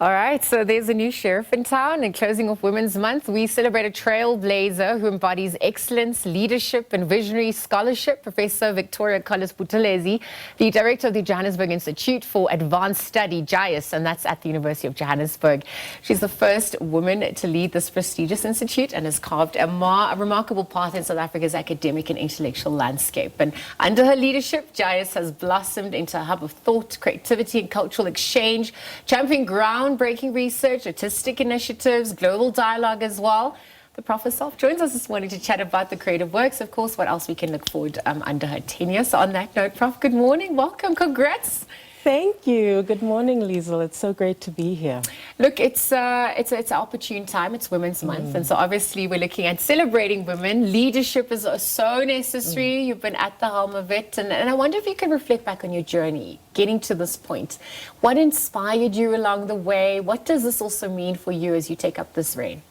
All right, so there's a new sheriff in town, and closing off Women's Month, we celebrate a trailblazer who embodies excellence, leadership, and visionary scholarship. Professor Victoria Collis-Buthelezi, the director of the Johannesburg Institute for Advanced Study, JIAS, and that's at the University of Johannesburg. She's the first woman to lead this prestigious institute and has carved a remarkable path in South Africa's academic and intellectual landscape. And under her leadership, JIAS has blossomed into a hub of thought, creativity, and cultural exchange, championing groundbreaking research, artistic initiatives, global dialogue as well. The Prof herself joins us this morning to chat about the creative works, of course, what else we can look forward under her tenure. So on that note, Prof, good morning, welcome, congrats. Thank you. Good morning, Liesl. It's so great to be here. Look, it's an opportune time. It's Women's Month, and so obviously we're looking at celebrating women. Leadership is so necessary. You've been at the helm of it, and I wonder if you could reflect back on your journey, getting to this point. What inspired you along the way? What does this also mean for you as you take up this reign?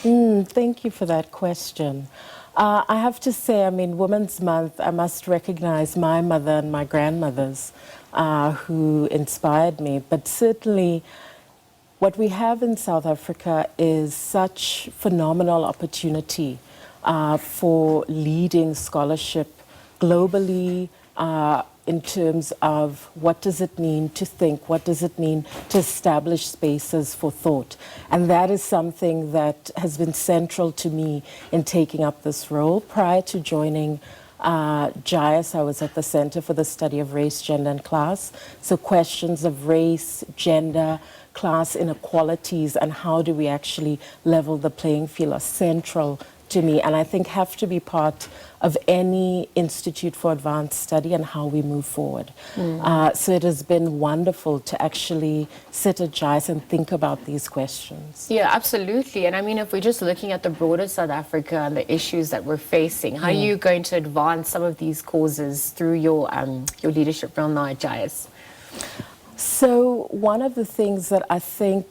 Thank you for that question. I have to say, I mean, Women's Month, I must recognize my mother and my grandmothers who inspired me. But certainly what we have in South Africa is such phenomenal opportunity for leading scholarship globally in terms of what does it mean to think, what does it mean to establish spaces for thought. And that is something that has been central to me in taking up this role. Prior to joining JIAS, I was at the Center for the Study of Race, Gender and Class. So questions of race, gender, class inequalities, and how do we actually level the playing field are central to me, and I think have to be part of any Institute for Advanced Study and how we move forward. So it has been wonderful to actually sit at JIAS and think about these questions. Yeah, absolutely. And I mean, if we're just looking at the broader South Africa and the issues that we're facing, how are you going to advance some of these causes through your leadership role now at JIAS? So one of the things that I think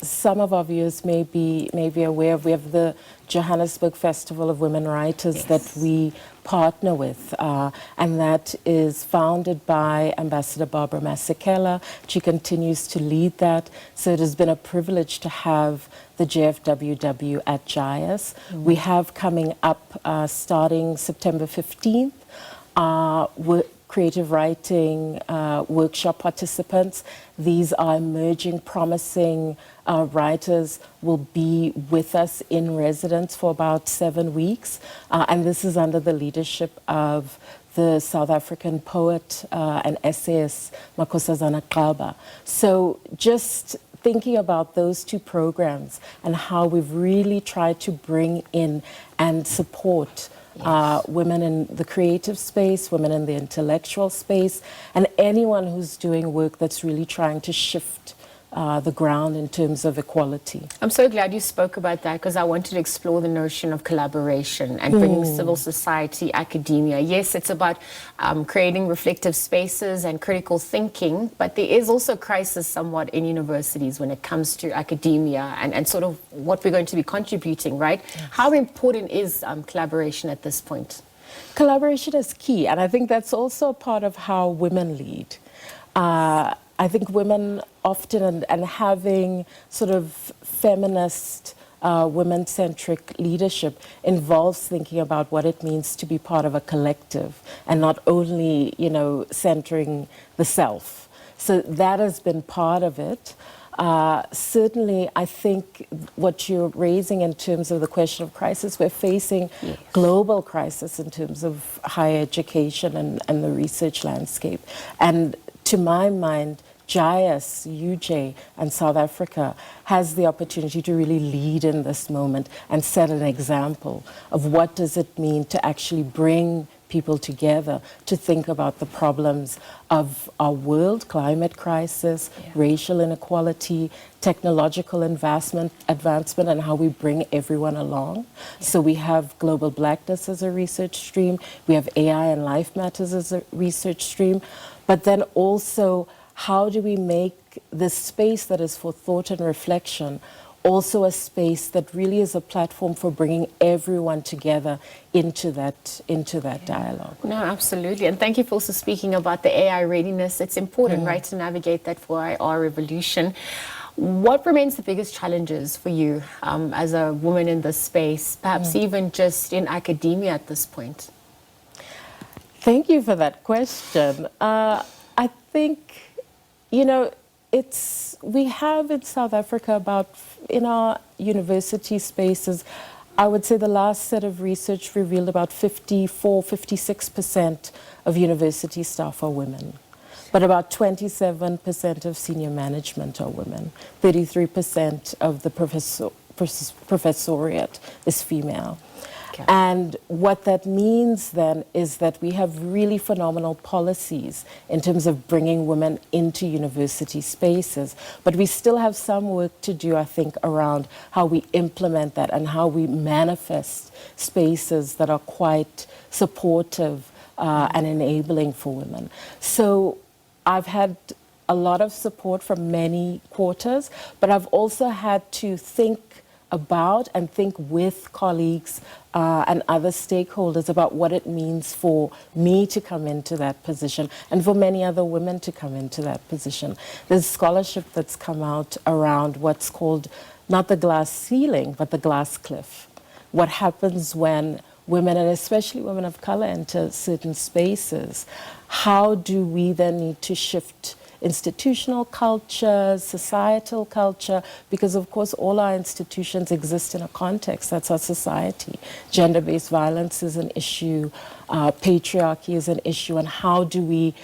some of our viewers may be aware of, we have the Johannesburg Festival of Women Writers that we partner with, and that is founded by Ambassador Barbara Masekela. She continues to lead that, so it has been a privilege to have the JFWW at JIAS. We have coming up starting September 15th, creative writing workshop participants. These are emerging, promising writers will be with us in residence for about 7 weeks. And this is under the leadership of the South African poet and essayist, Makhosazana Xaba. So just thinking about those two programs and how we've really tried to bring in and support women in the creative space, women in the intellectual space, and anyone who's doing work that's really trying to shift the ground in terms of equality. I'm so glad you spoke about that, because I wanted to explore the notion of collaboration and bringing civil society, academia. Yes, it's about creating reflective spaces and critical thinking, but there is also a crisis somewhat in universities when it comes to academia and sort of what we're going to be contributing, right? Yes. How important is collaboration at this point? Collaboration is key, and I think that's also a part of how women lead. I think women often, and having sort of feminist, women-centric leadership involves thinking about what it means to be part of a collective and not only, centering the self. So that has been part of it. Certainly, I think what you're raising in terms of the question of crisis, we're facing global crisis in terms of higher education and the research landscape. And to my mind, JIAS, UJ, and South Africa has the opportunity to really lead in this moment and set an example of what does it mean to actually bring people together to think about the problems of our world, climate crisis, racial inequality, technological advancement, and how we bring everyone along. So we have global blackness as a research stream, we have AI and life matters as a research stream, but then also how do we make this space that is for thought and reflection also a space that really is a platform for bringing everyone together into that dialogue. No, absolutely. And thank you for also speaking about the AI readiness. It's important, right, to navigate that 4IR revolution. What remains the biggest challenges for you as a woman in this space, perhaps even just in academia at this point? Thank you for that question. I think, we have in South Africa in our university spaces, I would say the last set of research revealed about 56% of university staff are women. But about 27% of senior management are women. 33% of the professoriate is female. Okay. And what that means then is that we have really phenomenal policies in terms of bringing women into university spaces. But we still have some work to do, I think, around how we implement that and how we manifest spaces that are quite supportive and enabling for women. So I've had a lot of support from many quarters, but I've also had to think about and think with colleagues and other stakeholders about what it means for me to come into that position and for many other women to come into that position. There's scholarship that's come out around what's called not the glass ceiling, but the glass cliff. What happens when women, and especially women of color, enter certain spaces? How do we then need to shift institutional culture, societal culture, because of course all our institutions exist in a context, that's our society. Gender-based violence is an issue, patriarchy is an issue, and how do we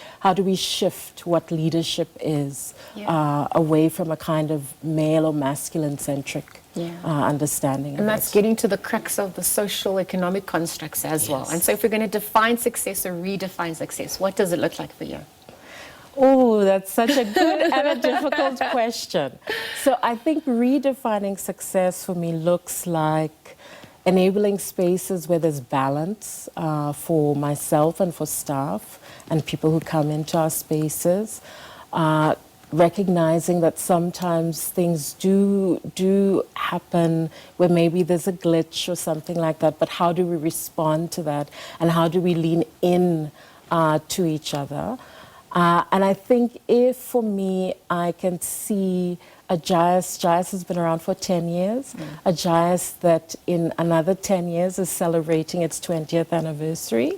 shift what leadership is away from a kind of male or masculine-centric understanding. And that's getting to the crux of the social economic constructs as well. And so if we're going to define success or redefine success, what does it look like for you? Oh, that's such a good and a difficult question. So I think redefining success for me looks like enabling spaces where there's balance for myself and for staff and people who come into our spaces, recognizing that sometimes things do happen where maybe there's a glitch or something like that, but how do we respond to that and how do we lean in to each other? And I think if, for me, I can see a JIAS has been around for 10 years, a JIAS that in another 10 years is celebrating its 20th anniversary,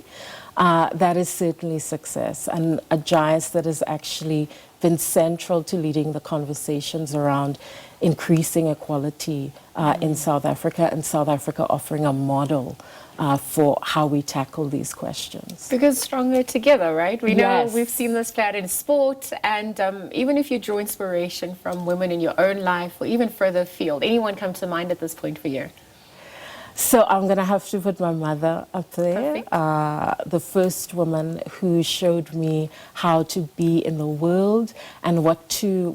that is certainly success. And a JIAS that has actually been central to leading the conversations around increasing equality in South Africa, and South Africa offering a model for how we tackle these questions. Because stronger together, right? We know we've seen this play out in sport, and even if you draw inspiration from women in your own life or even further afield, anyone come to mind at this point for you? So I'm going to have to put my mother up there, the first woman who showed me how to be in the world and what to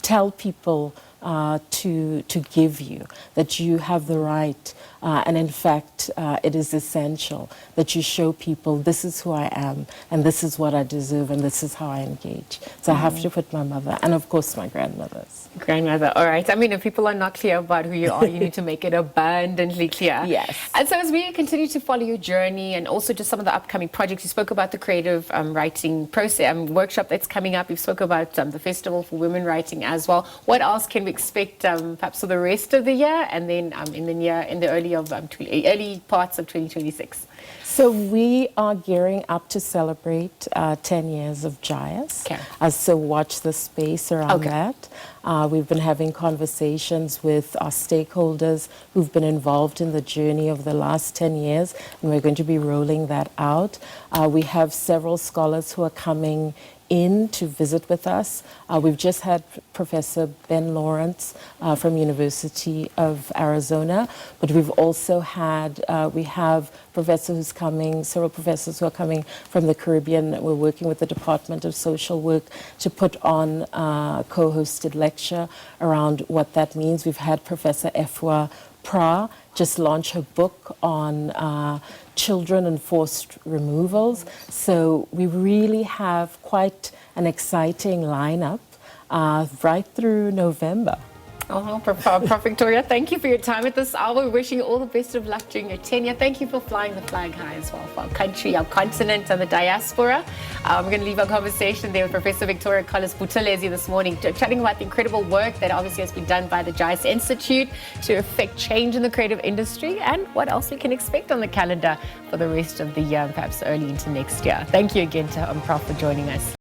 tell people to give you, that you have the right, and in fact, it is essential that you show people this is who I am, and this is what I deserve, and this is how I engage. So I have to put my mother, and of course my grandmothers. Grandmother, all right. I mean, if people are not clear about who you are, you need to make it abundantly clear. Yes. And so as we continue to follow your journey and also just some of the upcoming projects, you spoke about the creative writing process workshop that's coming up. You spoke about the Festival for Women Writing as well. What else can we expect perhaps for the rest of the year and then in the early parts of 2026? So we are gearing up to celebrate 10 years of JIAS. So watch the space around that. We've been having conversations with our stakeholders who've been involved in the journey of the last 10 years, and we're going to be rolling that out. We have several scholars who are coming in to visit with us. We've just had Professor Ben Lawrence from University of Arizona, but we've also had, we have several professors who are coming from the Caribbean. We're working with the Department of Social Work to put on a co-hosted lecture around what that means. We've had Professor Efwa Pra just launch her book on children and forced removals. So we really have quite an exciting lineup right through November. Prof. Victoria, thank you for your time at this hour. We're wishing you all the best of luck during your tenure. Thank you for flying the flag high as well for our country, our continent, and the diaspora. We're going to leave our conversation there with Professor Victoria Collis-Buthelezi this morning, chatting about the incredible work that obviously has been done by the JIAS Institute to affect change in the creative industry and what else we can expect on the calendar for the rest of the year and perhaps early into next year. Thank you again to Prof for joining us.